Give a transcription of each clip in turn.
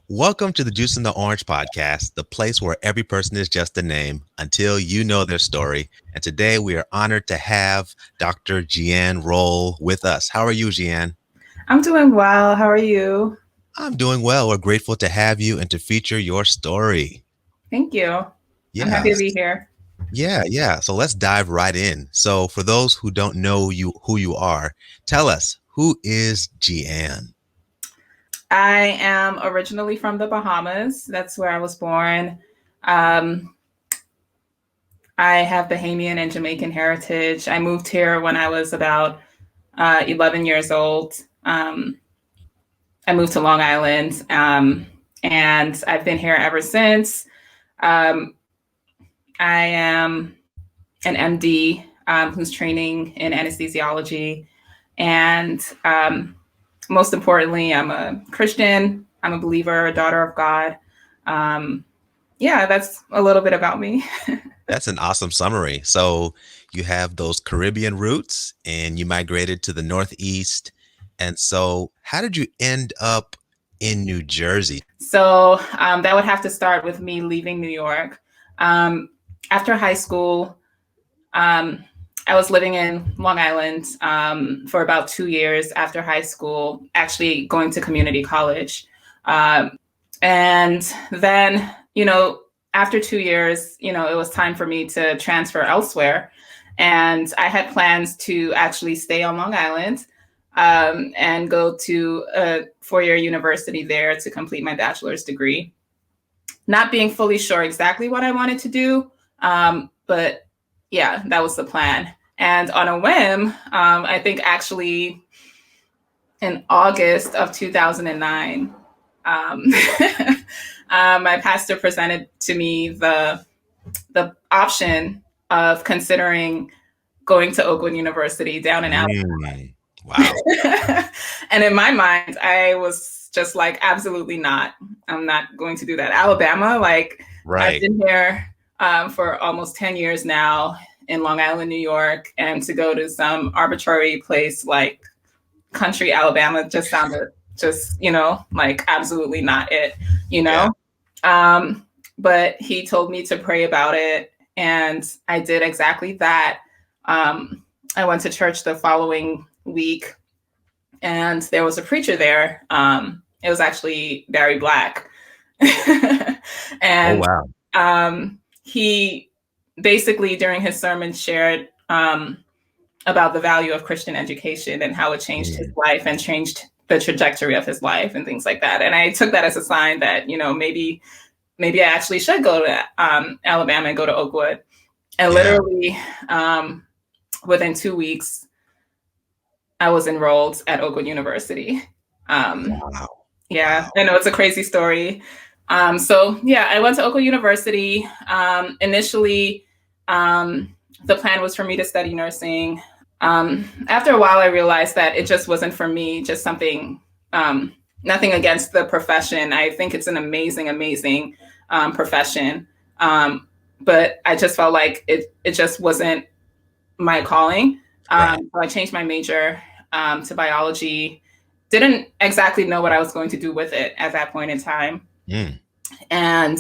Welcome to the Juice and the Orange podcast, the place where every person is just a name until you know their story. And today we are honored to have Dr. Jeanne Rolle with us. How are you, Jeanne? I'm doing well. How are you? I'm doing well. We're grateful to have you and to feature your story. Thank you. I'm happy to be Yes. here. Yeah. So let's dive right in. So for those who don't know you who you are, tell us, who is Jeanne? I am originally from the Bahamas. That's where I was born. Um, I have Bahamian and Jamaican heritage. I moved here when I was about 11 years old. I moved to Long Island, and I've been here ever since. Um, I am an MD who's training in anesthesiology. And most importantly, I'm a Christian. I'm a believer, a daughter of God. Um, yeah, that's a little bit about me. That's an awesome summary. So you have those Caribbean roots and you migrated to the Northeast. And so, how did you end up in New Jersey? So that would have to start with me leaving New York. Um, After high school, um, I was living in Long Island for about 2 years after high school, actually going to community college. And then, after 2 years, it was time for me to transfer elsewhere. And I had plans to actually stay on Long Island and go to a 4-year university there to complete my bachelor's degree. Not being fully sure exactly what I wanted to do, but yeah, that was the plan. And on a whim, I think actually in August of 2009, my pastor presented to me the option of considering going to Oakwood University down in Mm, wow. Alabama. And in my mind, I was just like, absolutely not. I'm not going to do that. Alabama, like I've Right. been here for almost 10 years now in Long Island, New York, and to go to some arbitrary place like country Alabama just sounded just, like absolutely not it, you Yeah. know? Um, but he told me to pray about it, and I did exactly that. I went to church the following week, and there was a preacher there. It was actually Barry Black. Oh, And wow. he basically, during his sermon, shared about the value of Christian education and how it changed his Mm, life and changed the trajectory of his life and things like that. And I took that as a sign that, maybe I actually should go to Alabama and go to Oakwood. And yeah. literally within 2 weeks, I was enrolled at Oakwood University. Um, Wow. yeah, Wow. I know it's a crazy story. So yeah, I went to Oakwood University. Initially, the plan was for me to study nursing. After a while, I realized that it just wasn't for me, just something, nothing against the profession. I think it's an amazing, amazing profession. But I just felt like it just wasn't my calling. Right. So I changed my major to biology. Didn't exactly know what I was going to do with it at that point in time. Mm, And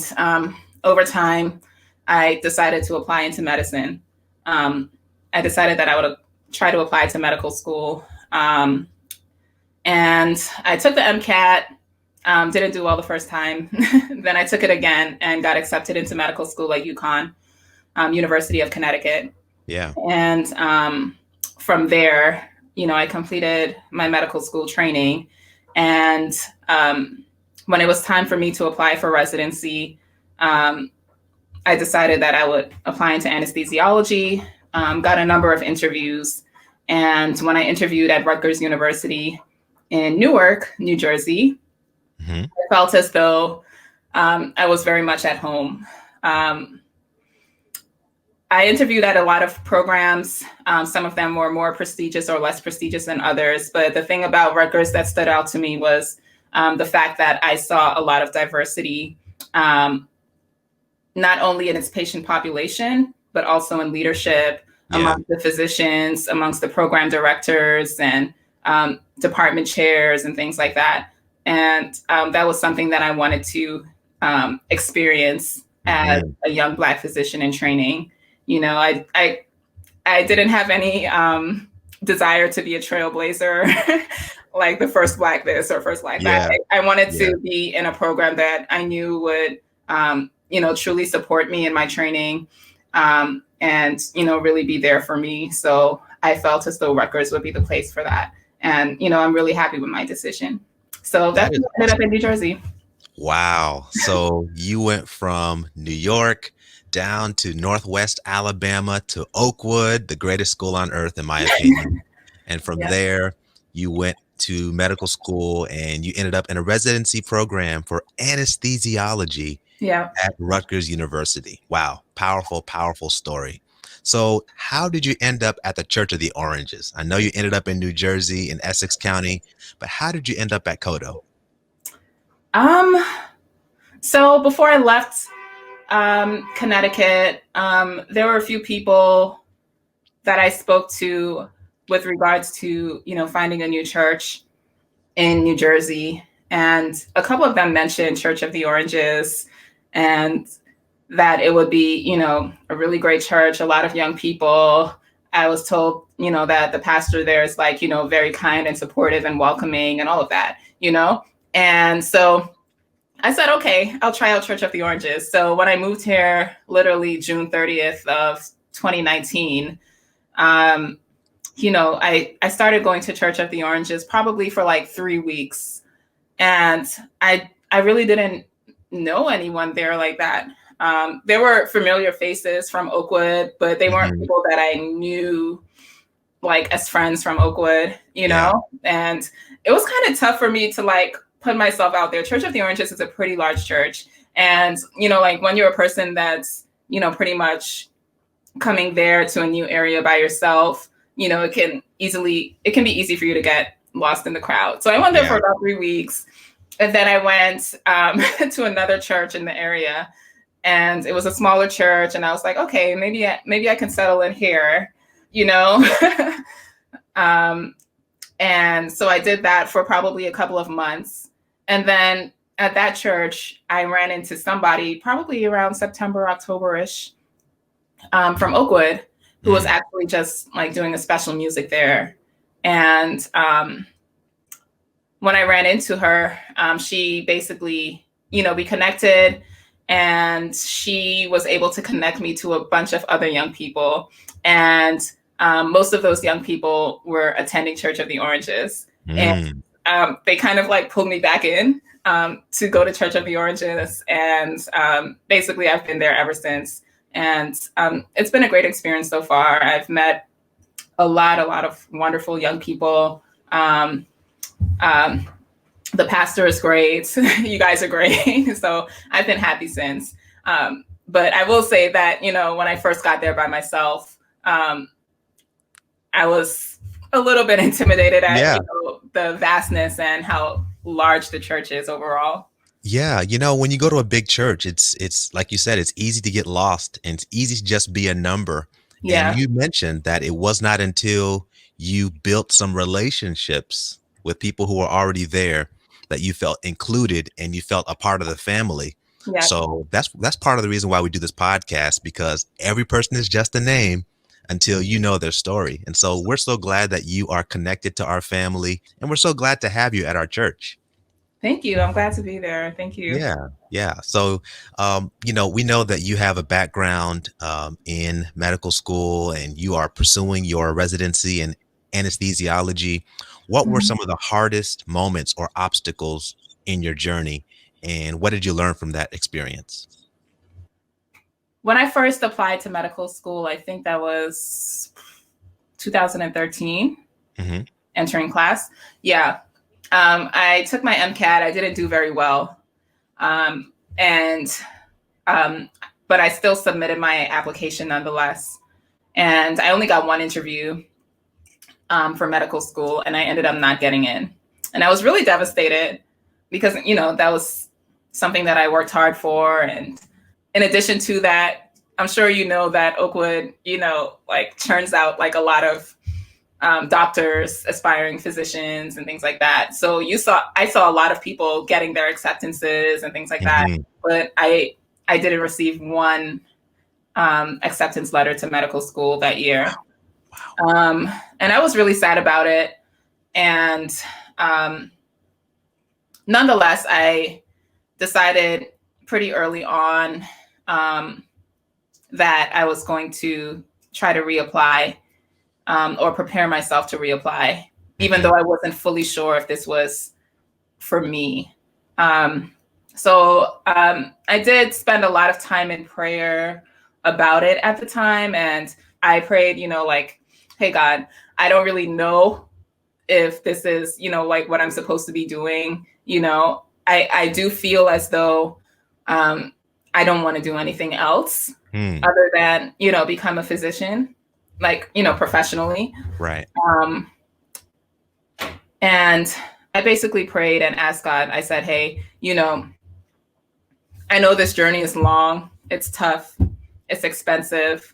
over time, I decided to apply into medicine. Um, I decided that I would try to apply to medical school. And I took the MCAT, didn't do well the first time. Then I took it again and got accepted into medical school at UConn, University of Connecticut. yeah. And from there, I completed my medical school training. And when it was time for me to apply for residency, um, I decided that I would apply into anesthesiology, got a number of interviews. And when I interviewed at Rutgers University in Newark, New Jersey, Hmm. I felt as though I was very much at home. Um, I interviewed at a lot of programs. Some of them were more prestigious or less prestigious than others. But the thing about Rutgers that stood out to me was the fact that I saw a lot of diversity, um, not only in its patient population, but also in leadership Yeah. among the physicians, amongst the program directors and department chairs and things like that. And that was something that I wanted to experience as Hmm. a young Black physician in training. You know, I didn't have any desire to be a trailblazer, like the first Black this or first Black that. Yeah. I wanted Yeah. to be in a program that I knew would, truly support me in my training, and really be there for me. So I felt as though Rutgers would be the place for that. And I'm really happy with my decision. So That that's is how I ended up awesome. in New Jersey. Wow. So you went from New York down to Northwest Alabama to Oakwood, the greatest school on earth, in my opinion. And from Yeah. there, you went to medical school and you ended up in a residency program for anesthesiology Yeah. at Rutgers University. Wow. Powerful, powerful story. So, how did you end up at the Church of the Oranges? I know you ended up in New Jersey in Essex County, but how did you end up at Codo? Um, so before I left Connecticut, there were a few people that I spoke to with regards to, finding a new church in New Jersey. And a couple of them mentioned Church of the Oranges and that it would be, a really great church, a lot of young people. I was told, that the pastor there is like, very kind and supportive and welcoming and all of that, And so I said, okay, I'll try out Church of the Oranges. So when I moved here, literally June 30th of 2019, um, I started going to Church of the Oranges probably for like 3 weeks. And I really didn't know anyone there like that. There were familiar faces from Oakwood, but they weren't Hmm. people that I knew like as friends from Oakwood, Yeah. and it was kind of tough for me to like put myself out there. Church of the Oranges is a pretty large church. And, like when you're a person that's, pretty much coming there to a new area by yourself, it can be easy for you to get lost in the crowd. So I went there Yeah. for about 3 weeks. And then I went to another church in the area, and it was a smaller church. And I was like, okay, maybe I can settle in here, you know. um, and so I did that for probably a couple of months. And then at that church, I ran into somebody probably around September, October-ish, from Oakwood, who was Mm. actually just like doing a special music there. And when I ran into her, she basically, we connected, and she was able to connect me to a bunch of other young people. And most of those young people were attending Church of the Oranges. And Mm. they kind of like pulled me back in to go to Church of the Oranges. And basically, I've been there ever since. And it's been a great experience so far. I've met a lot of wonderful young people. Um, the pastor is great. You guys are great. So I've been happy since. But I will say that, when I first got there by myself, I was a little bit intimidated at, Yeah. the vastness and how large the church is overall. Yeah, when you go to a big church, it's like you said, it's easy to get lost and it's easy to just be a number. And Yeah. you mentioned that it was not until you built some relationships with people who were already there that you felt included and you felt a part of the family. Yeah. So that's part of the reason why we do this podcast, because every person is just a name until you know their story. And so we're so glad that you are connected to our family and we're so glad to have you at our church. Thank you. I'm glad to be there. Thank you. Yeah, yeah. So, we know that you have a background in medical school and you are pursuing your residency in anesthesiology. What were Mhm. some of the hardest moments or obstacles in your journey, and what did you learn from that experience? When I first applied to medical school, I think that was 2013, Hmm. entering class. Yeah. I took my MCAT. I didn't do very well. And um, but I still submitted my application nonetheless. And I only got one interview for medical school, and I ended up not getting in. And I was really devastated because, that was something that I worked hard for. And in addition to that, I'm sure you know that Oakwood, like churns out like a lot of doctors, aspiring physicians, and things like that. So I saw a lot of people getting their acceptances and things like that, Hmm. but I didn't receive one acceptance letter to medical school that year. Wow. And I was really sad about it. And um, nonetheless, I decided pretty early on um, that I was going to try to reapply or prepare myself to reapply, even Hmm. though I wasn't fully sure if this was for me. Um, so I did spend a lot of time in prayer about it at the time. And I prayed, like, hey, God, I don't really know if this is, like what I'm supposed to be doing. I do feel as though um, I don't want to do anything else Hmm. other than, become a physician, like, professionally. Right. Um, and I basically prayed and asked God, I said, hey, I know this journey is long, it's tough, it's expensive.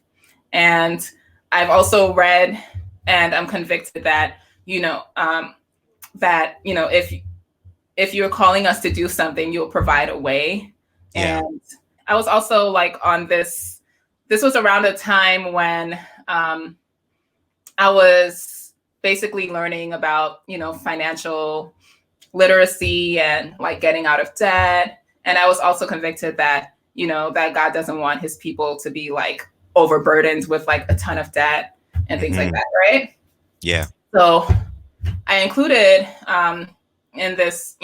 And I've also read and I'm convicted that, if you're calling us to do something, you'll provide a way. Yeah. And I was also like on this was around a time when I was basically learning about, financial literacy and like getting out of debt. And I was also convicted that, that God doesn't want his people to be like overburdened with like a ton of debt and things like Hmm. that, right? Yeah. So I included in this,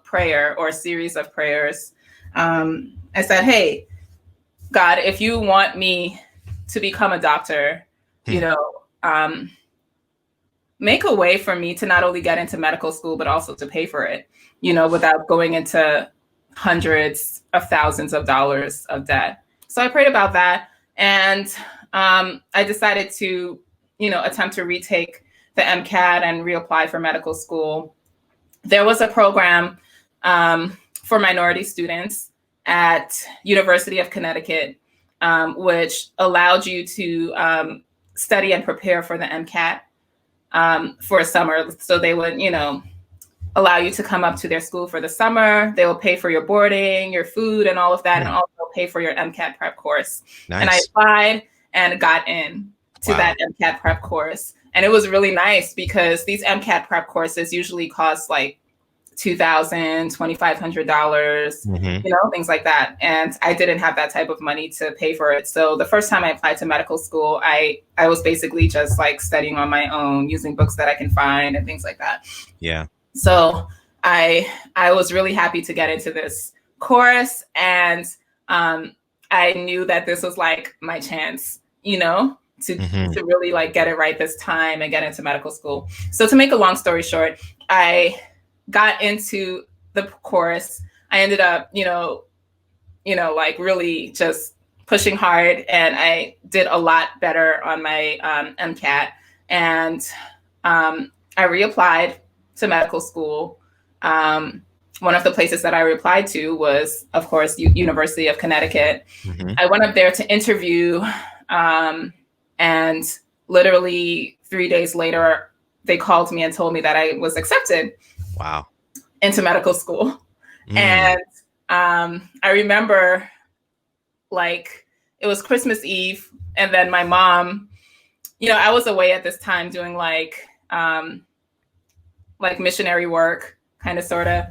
prayer or series of prayers, I said, hey, God, if you want me to become a doctor, you Hmm. know, um, make a way for me to not only get into medical school, but also to pay for it, without going into hundreds of thousands of dollars of debt. So I prayed about that. And I decided to, attempt to retake the MCAT and reapply for medical school. There was a program for minority students at University of Connecticut, which allowed you to study and prepare for the MCAT for a summer. So they would, allow you to come up to their school for the summer. They will pay for your boarding, your food, and all of that, and Hmm. also pay for your MCAT prep course. And I Nice. applied and got in to Wow. that MCAT prep course. And it was really nice because these MCAT prep courses usually cost like $2,000, $2,500, Hmm. things like that. And I didn't have that type of money to pay for it. So the first time I applied to medical school, I was basically just like studying on my own, using books that I can find and things like that. Yeah. So I was really happy to get into this course, and I knew that this was like my chance, Hmm. to really like get it right this time and get into medical school. So to make a long story short, I got into the course. I ended up, like really just pushing hard, and I did a lot better on my MCAT, and I reapplied to medical school. One of the places that I replied to was, of course, University of Connecticut. Hmm. I went up there to interview, and literally 3 days later, they called me and told me that I was accepted Wow. into medical school. Mm. And I remember, like, it was Christmas Eve, and then my mom, I was away at this time doing like missionary work, kind of, sort of.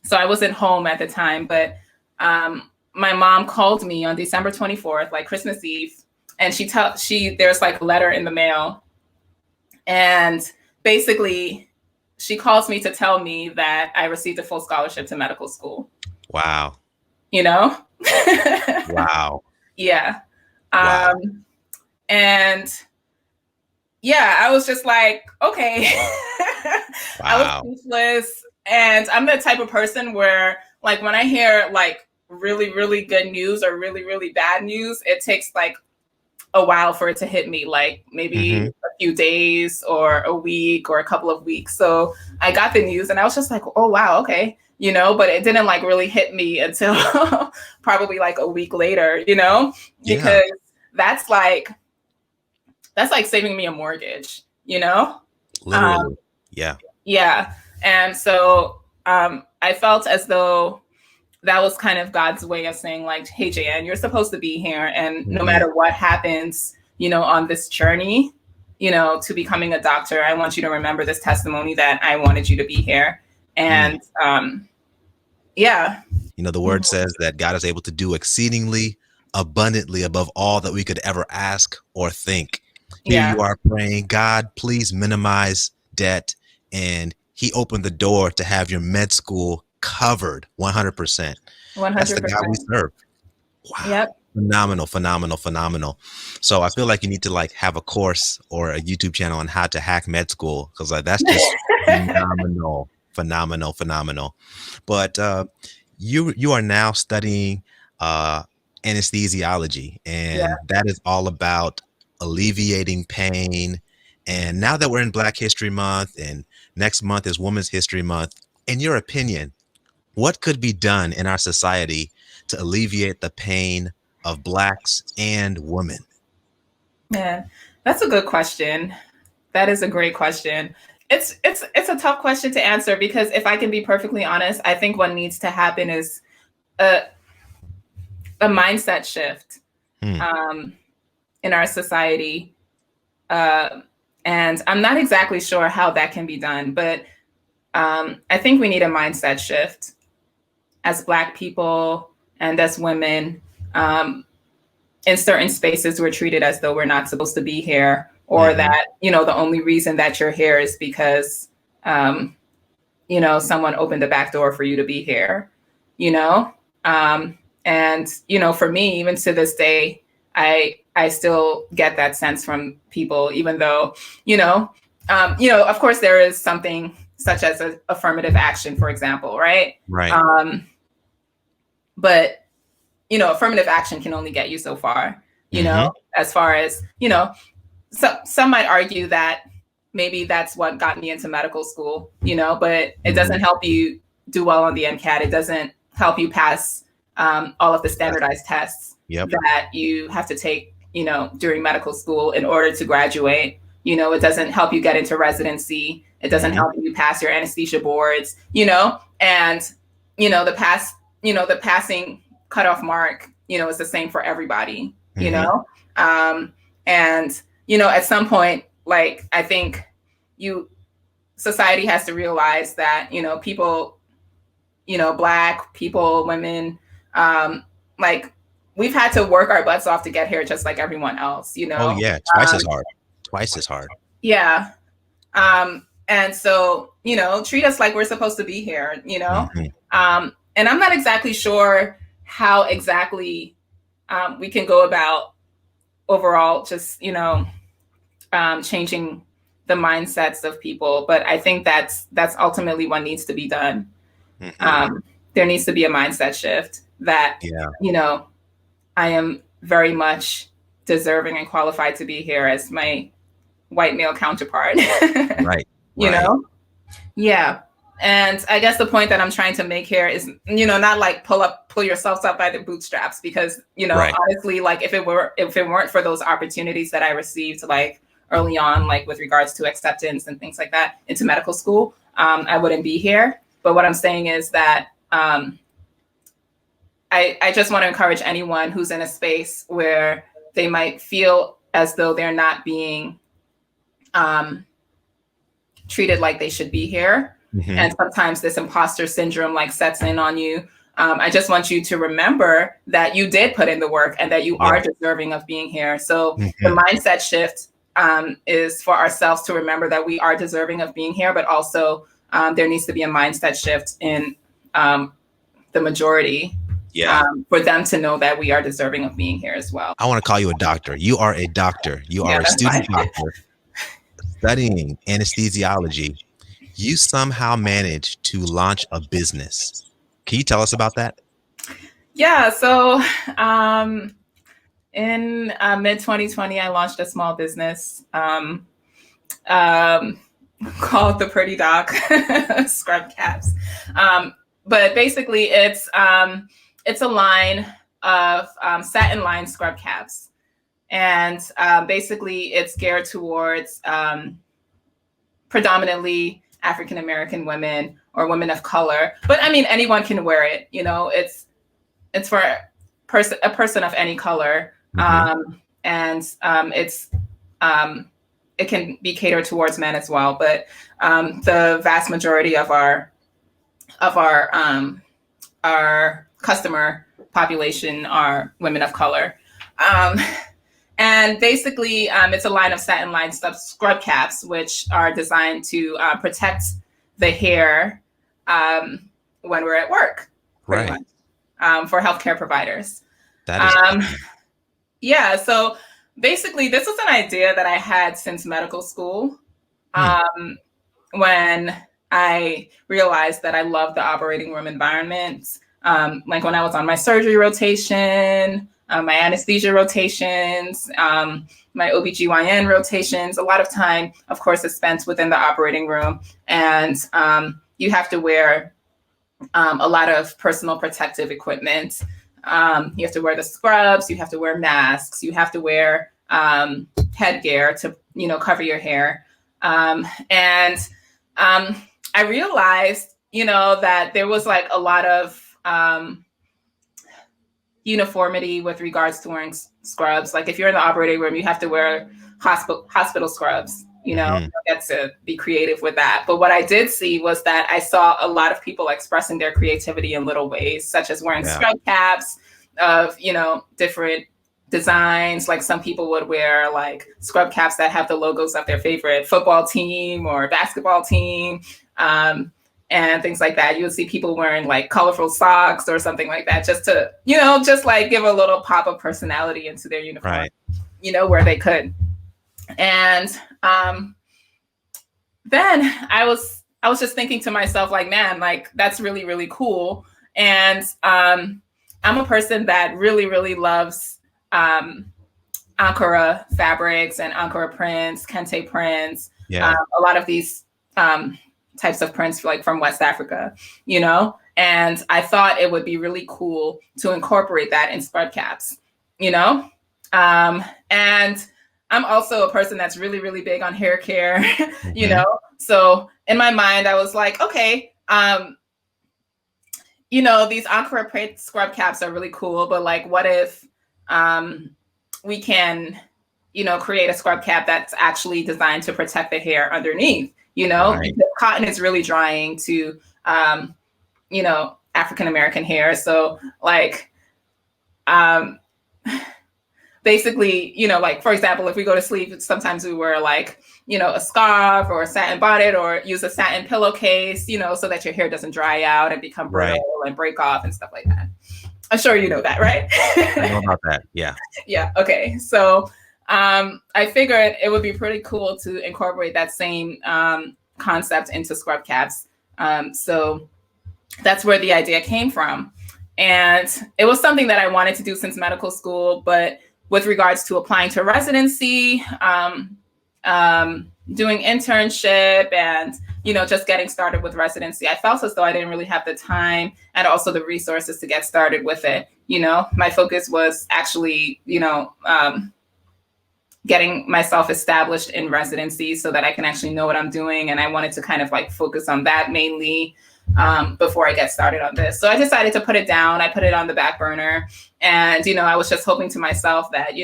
So I wasn't home at the time, but my mom called me on December 24th, like Christmas Eve, and there's like a letter in the mail, and basically she calls me to tell me that I received a full scholarship to medical school. Wow. You know? Wow. Yeah. Wow. And yeah, I was just like, okay. I was Wow. speechless. And I'm the type of person where, like, when I hear like really, really good news or really, really bad news, it takes like a while for it to hit me, like maybe Hmm. a few days or a week or a couple of weeks. So I got the news and I was just like, oh, wow, okay. But it didn't like really hit me until probably like a week later, Yeah. because that's like saving me a mortgage, you know? Um, Literally. Yeah. yeah. And so I felt as though that was kind of God's way of saying, like, hey, Jan, you're supposed to be here. And no Mhm. matter what happens, on this journey, to becoming a doctor, I want you to remember this testimony that I wanted you to be here. Mm. And yeah. The word says that God is able to do exceedingly abundantly above all that we could ever ask or think. Here Yeah. you are praying, God, please minimize debt. And he opened the door to have your med school covered 100%. That's the God we 100%. serve. Wow. Yep. Phenomenal, phenomenal, phenomenal. So I feel like you need to like have a course or a YouTube channel on how to hack med school because that's just phenomenal, phenomenal, phenomenal. But you are now studying uh, anesthesiology, Yeah. and that is all about alleviating pain. And now that we're in Black History Month, and next month is Women's History Month, in your opinion, what could be done in our society to alleviate the pain of Blacks and women? Man, that's a good question. That is a great question. It's a tough question to answer because if I can be perfectly honest, I think what needs to happen is a a mindset shift Hmm. um, in our society. Uh, and I'm not exactly sure how that can be done, but I think we need a mindset shift as Black people and as women. Um, in certain spaces, we're treated as though we're not supposed to be here, or Mm-hmm. that, the only reason that you're here is because, someone opened the back door for you to be here, you know? And, for me, even to this day, I still get that sense from people, even though, of course there is something such as affirmative action, for example, right? Right. But affirmative action can only get you so far, Mm-hmm. as far as, some might argue that maybe that's what got me into medical school, but it Mm-hmm. doesn't help you do well on the MCAT. It doesn't help you pass all of the standardized tests Yep. that you have to take, during medical school in order to graduate. It doesn't help you get into residency. It doesn't Mm-hmm. help you pass your anesthesia boards, and, the passing cutoff mark, is the same for everybody, Mm-hmm. um, and, at some point, like, I think society has to realize that, people, Black people, women, like, we've had to work our butts off to get here just like everyone else, Oh yeah, twice Um, as hard. Twice as hard. yeah. And so, treat us like we're supposed to be here, Mm-hmm. And I'm not exactly sure how exactly we can go about overall just, changing the mindsets of people. But I think that's ultimately what needs to be done. Mm-hmm. Um, there needs to be a mindset shift that, Yeah. I am very much deserving and qualified to be here as my white male counterpart. Right. you Right. know? Yeah. And I guess the point that I'm trying to make here is, not like pull yourselves up by the bootstraps, because, Right. honestly, like, if it weren't for those opportunities that I received, like, early on, like, with regards to acceptance and things like that into medical school, I wouldn't be here. But what I'm saying is that I just want to encourage anyone who's in a space where they might feel as though they're not being treated like they should be here. Mm-hmm. And sometimes this imposter syndrome like sets in on you. I just want you to remember that you did put in the work and that you Yeah. are deserving of being here. So the Mm-hmm. mindset shift is for ourselves to remember that we are deserving of being here, but also there needs to be a mindset shift in the majority Yeah. for them to know that we are deserving of being here as well. I want to call you a doctor. You are a doctor. You Yeah, are a that's student fine. doctor studying anesthesiology. You somehow managed to launch a business. Can you tell us about that? Yeah, so in mid 2020, I launched a small business um, called the Pretty Doc Scrub Caps. But basically, it's a line of satin lined scrub caps, and basically, it's geared towards predominantly African American women or women of color. But I mean, anyone can wear it. It's for a person of any color, it can be catered towards men as well. But the vast majority of our customer population are women of color. And basically, it's a line of satin-lined scrub caps, which are designed to protect the hair when we're at work, pretty much, for healthcare providers. That is yeah. So basically, this was an idea that I had since medical school. When I realized that I loved the operating room environment, like when I was on my surgery rotation, my anesthesia rotations, my OBGYN rotations, a lot of time, of course, is spent within the operating room. And you have to wear a lot of personal protective equipment. You have to wear the scrubs, you have to wear masks, you have to wear headgear to, cover your hair. And I realized, that there was like a lot of uniformity with regards to wearing scrubs. Like if you're in the operating room, you have to wear hospital scrubs. You don't get to be creative with that. But what I did see was that I saw a lot of people expressing their creativity in little ways, such as wearing scrub caps of, different designs. Like some people would wear like scrub caps that have the logos of their favorite football team or basketball team, and things like that. You would see people wearing like colorful socks or something like that, just to, just like give a little pop of personality into their uniform, where they could. And then I was just thinking to myself, like, man, like that's really, really cool. And I'm a person that really, really loves Ankara fabrics and Ankara prints, Kente prints, a lot of these types of prints like from West Africa, and I thought it would be really cool to incorporate that in scrub caps, and I'm also a person that's really, really big on hair care, so in my mind, I was like, okay, these Ankara print scrub caps are really cool, but like, what if we can, create a scrub cap that's actually designed to protect the hair underneath, because cotton is really drying to, African-American hair. So like, basically, like, for example, if we go to sleep, sometimes we wear like, a scarf or a satin bonnet or use a satin pillowcase, so that your hair doesn't dry out and become brittle and break off and stuff like that. I'm sure you know that, right? I know about that. Yeah. Yeah. Okay. So I figured it would be pretty cool to incorporate that same concept into scrub caps. So that's where the idea came from. And it was something that I wanted to do since medical school, but with regards to applying to residency, doing internship and, just getting started with residency, I felt as though I didn't really have the time and also the resources to get started with it. My focus was actually, getting myself established in residency so that I can actually know what I'm doing. And I wanted to kind of like focus on that mainly before I get started on this. So I decided to put it down. I put it on the back burner. And, I was just hoping to myself that,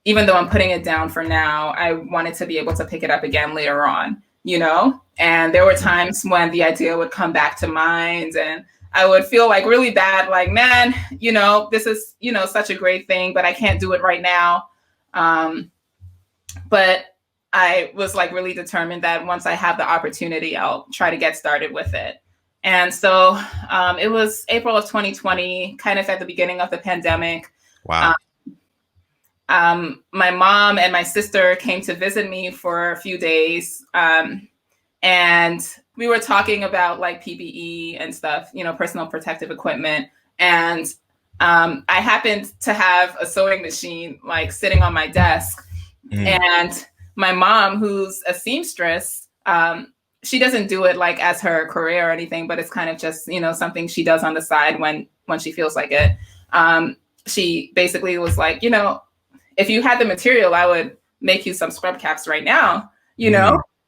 even though I'm putting it down for now, I wanted to be able to pick it up again later on, and there were times when the idea would come back to mind and I would feel like really bad, like, man, this is, such a great thing, but I can't do it right now. But I was like really determined that once I have the opportunity, I'll try to get started with it. And so it was April of 2020, kind of at the beginning of the pandemic. Wow. My mom and my sister came to visit me for a few days. And we were talking about like PPE and stuff, personal protective equipment. And I happened to have a sewing machine like sitting on my desk. And my mom, who's a seamstress, she doesn't do it like as her career or anything, but it's kind of just, something she does on the side when she feels like it. She basically was like, if you had the material, I would make you some scrub caps right now,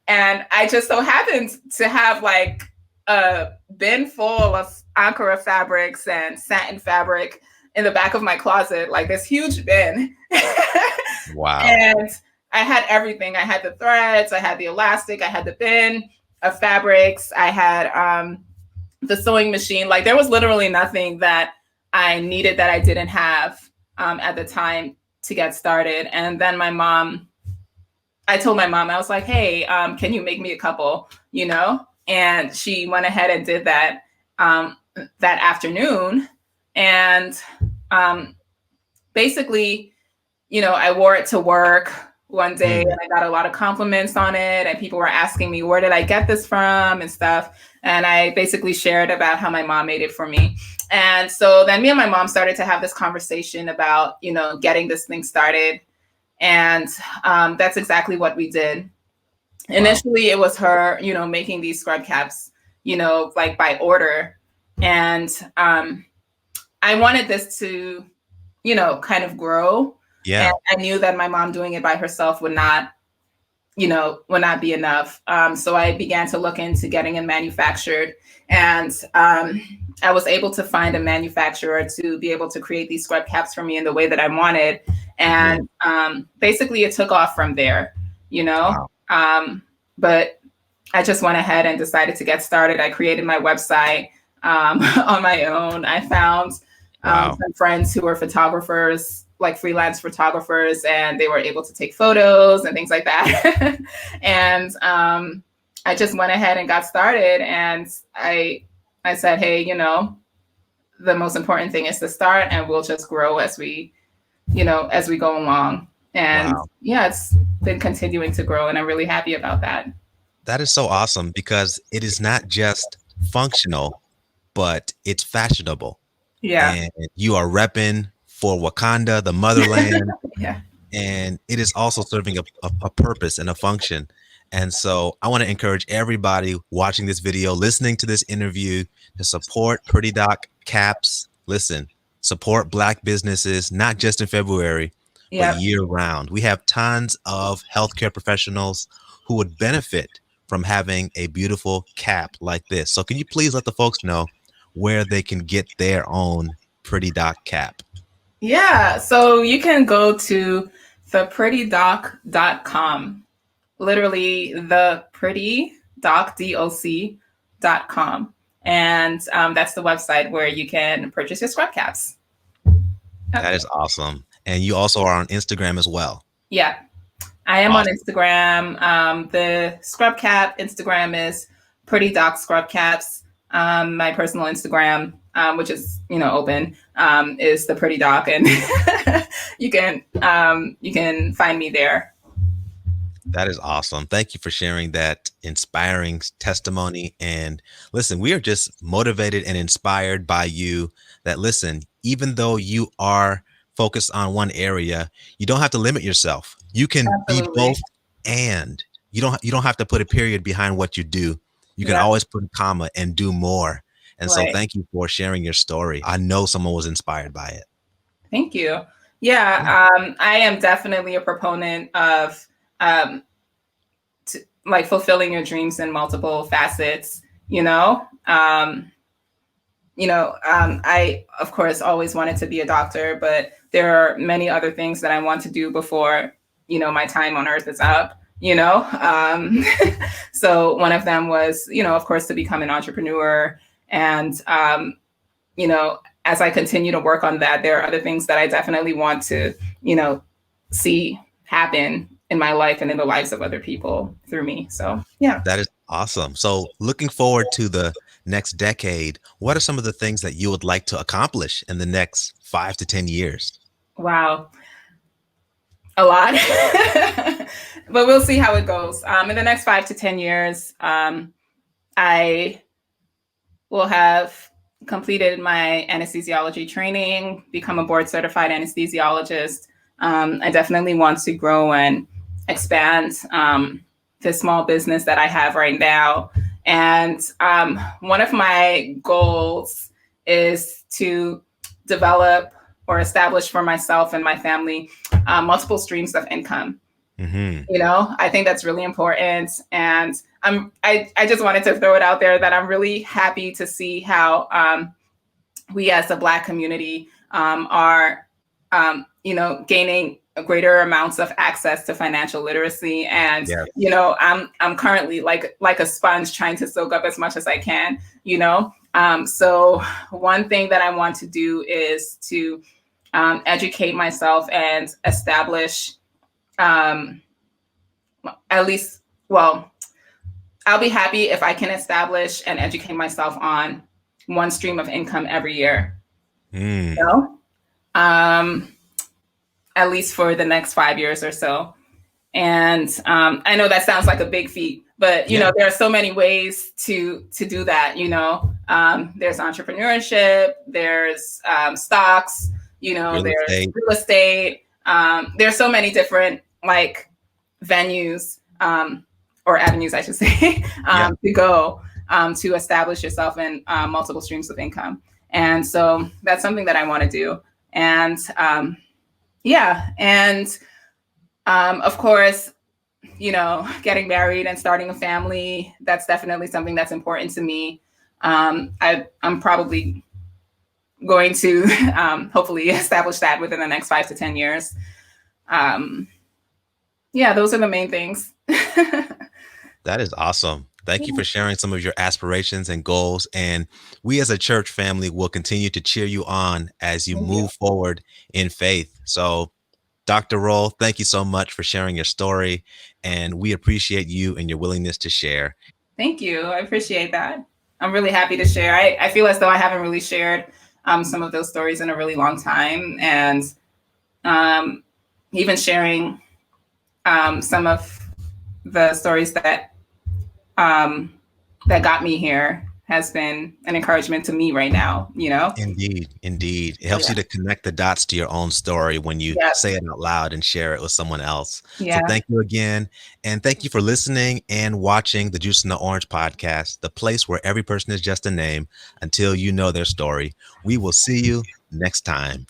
And I just so happened to have like a bin full of Ankara fabrics and satin fabric in the back of my closet, like this huge bin. Wow. And I had everything. I had the threads, I had the elastic, I had the bin of fabrics, I had the sewing machine. Like there was literally nothing that I needed that I didn't have at the time to get started. And then I told my mom, I was like, hey, can you make me a couple, And she went ahead and did that that afternoon. And basically, I wore it to work one day and I got a lot of compliments on it. And people were asking me, where did I get this from and stuff. And I basically shared about how my mom made it for me. And so then me and my mom started to have this conversation about, getting this thing started. And that's exactly what we did. Wow. Initially, it was her, making these scrub caps, like by order. And I wanted this to, kind of grow. Yeah. And I knew that my mom doing it by herself would not be enough. So I began to look into getting it manufactured. And I was able to find a manufacturer to be able to create these scrub caps for me in the way that I wanted. And basically it took off from there, Wow. But I just went ahead and decided to get started. I created my website on my own. I found some friends who were photographers, like freelance photographers, and they were able to take photos and things like that. And I just went ahead and got started. And I said, hey, the most important thing is to start, and we'll just grow as we go along. And it's been continuing to grow, and I'm really happy about that. That is so awesome because it is not just functional, but it's fashionable. Yeah. And you are repping for Wakanda, the motherland. Yeah. And it is also serving a purpose and a function. And so I want to encourage everybody watching this video, listening to this interview, to support Pretty Doc Caps. Listen, support Black businesses, not just in February, but year round. We have tons of healthcare professionals who would benefit from having a beautiful cap like this. So can you please let the folks know where they can get their own Pretty Doc cap? Yeah, so you can go to theprettydoc.com. Literally theprettydoc.com. And that's the website where you can purchase your scrub caps. That is awesome. And you also are on Instagram as well. Yeah, I am on Instagram. The scrub cap Instagram is Pretty Doc Scrub Caps. My personal Instagram, which is open, is the Pretty Doc, and you can find me there. That is awesome. Thank you for sharing that inspiring testimony. And listen, we are just motivated and inspired by you. That listen, even though you are focused on one area, you don't have to limit yourself. You can be both, and you don't have to put a period behind what you do. You can always put a comma and do more. And so thank you for sharing your story. I know someone was inspired by it. Thank you. Yeah, I am definitely a proponent of fulfilling your dreams in multiple facets. I, of course, always wanted to be a doctor, but there are many other things that I want to do before, my time on earth is up, So one of them was, of course, to become an entrepreneur. And, as I continue to work on that, there are other things that I definitely want to, see happen in my life and in the lives of other people through me. So, yeah. That is awesome. So looking forward to the next decade, what are some of the things that you would like to accomplish in the next 5 to 10 years? Wow. A lot, but we'll see how it goes. In the next 5 to 10 years, I will have completed my anesthesiology training, become a board certified anesthesiologist. I definitely want to grow and expand the small business that I have right now. And one of my goals is to develop or establish for myself and my family multiple streams of income. Hmm. I think that's really important. And I just wanted to throw it out there that I'm really happy to see how we as a Black community are, gaining greater amounts of access to financial literacy. And Yeah. I'm currently like a sponge trying to soak up as much as I can. So one thing that I want to do is to educate myself and establish, um, at least, well, I'll be happy if I can establish and educate myself on one stream of income every year. You Mm. know, um, at least for the next 5 years or so. And I know that sounds like a big feat, but Yeah. there are so many ways to do that. There's entrepreneurship, there's stocks, Real there's estate. real estate. There's so many different like venues, or avenues, I should say, Yeah. to go to establish yourself in multiple streams of income. And so that's something that I want to do. And yeah, and of course, getting married and starting a family, that's definitely something that's important to me. I'm probably going to hopefully establish that within the next 5 to 10 years. Um, yeah, those are the main things. That is awesome. Thank you for sharing some of your aspirations and goals. And we as a church family will continue to cheer you on as you Thank you. move forward in faith. So, Dr. Roll, thank you so much for sharing your story. And we appreciate you and your willingness to share. Thank you. I appreciate that. I'm really happy to share. I feel as though I haven't really shared some of those stories in a really long time. And um, even sharing some of the stories um, that got me here has been an encouragement to me right now. Indeed, indeed. It So helps you to connect the dots to your own story when you yeah. say it out loud and share it with someone else. So Yeah. thank you again. And thank you for listening and watching the Juice in the Orange podcast, the place where every person is just a name until you know their story. We will see you next time.